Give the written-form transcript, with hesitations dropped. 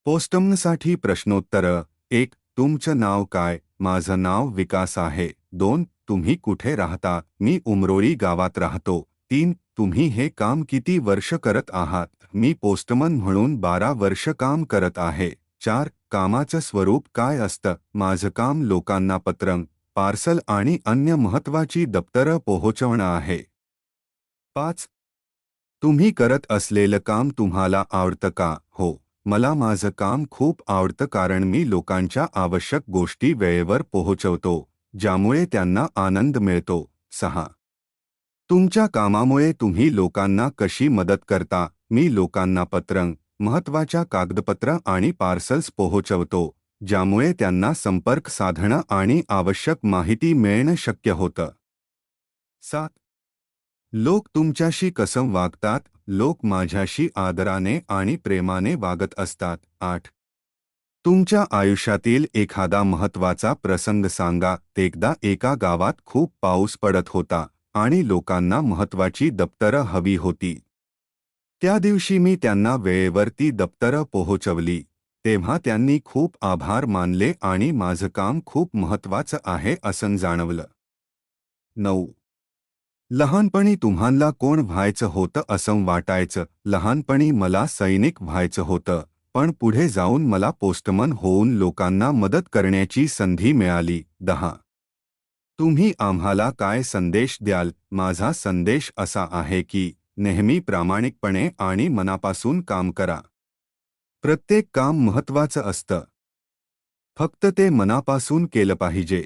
पोस्टमनसाठी प्रश्नोत्तर 1. तुमचं नाव काय? माझं नाव विकास आहे. 2. तुम्ही कुठे राहता? मी उमरोळी गावात राहतो. 3. तुम्ही हे काम किती वर्ष करत आहात? मी पोस्टमन म्हणून 12 वर्ष काम करत आहे. 4. कामाचं स्वरूप काय असतं? माझं काम लोकांना पत्र, पार्सल आणि अन्य महत्त्वाची दप्तरं पोहोचवणं आहे. 5. तुम्ही करत असलेलं काम तुम्हाला आवडतं का? हो, मला माझं काम खूप आवडतं कारण मी लोकांच्या आवश्यक गोष्टी वेळेवर पोहोचवतो, ज्यामुळे त्यांना आनंद मिळतो. 6. तुमच्या कामामुळे तुम्ही लोकांना कशी मदत करता? मी लोकांना पत्र, महत्त्वाच्या कागदपत्र आणि पार्सल्स पोहोचवतो, ज्यामुळे त्यांना संपर्क साधणं आणि आवश्यक माहिती मिळणं शक्य होतं. 7. लोक तुमच्याशी कसं वागतात? लोक माझ्याशी आदराने आणि प्रेमाने वागत असतात. 8. तुमच्या आयुष्यातील एखादा महत्त्वाचा प्रसंग सांगा. एकदा एका गावात खूप पाऊस पडत होता आणि लोकांना महत्त्वाची दप्तरं हवी होती. त्या दिवशी मी त्यांना वेळेवर ती दप्तरं पोहोचवली. तेव्हा त्यांनी खूप आभार मानले आणि माझं काम खूप महत्त्वाचं आहे असं जाणवलं. 9. लहानपणी तुम्हाला कोण व्हायचं होतं असं वाटायचं? लहानपणी मला सैनिक व्हायचं होतं, पण पुढे जाऊन मला पोस्टमन होऊन लोकांना मदत करण्याची संधी मिळाली. 10. तुम्ही आम्हाला काय संदेश द्याल? माझा संदेश असा आहे की नेहमी प्रामाणिकपणे आणि मनापासून काम करा. प्रत्येक काम महत्त्वाचं असतं. फक्त ते मनापासून केलं पाहिजे.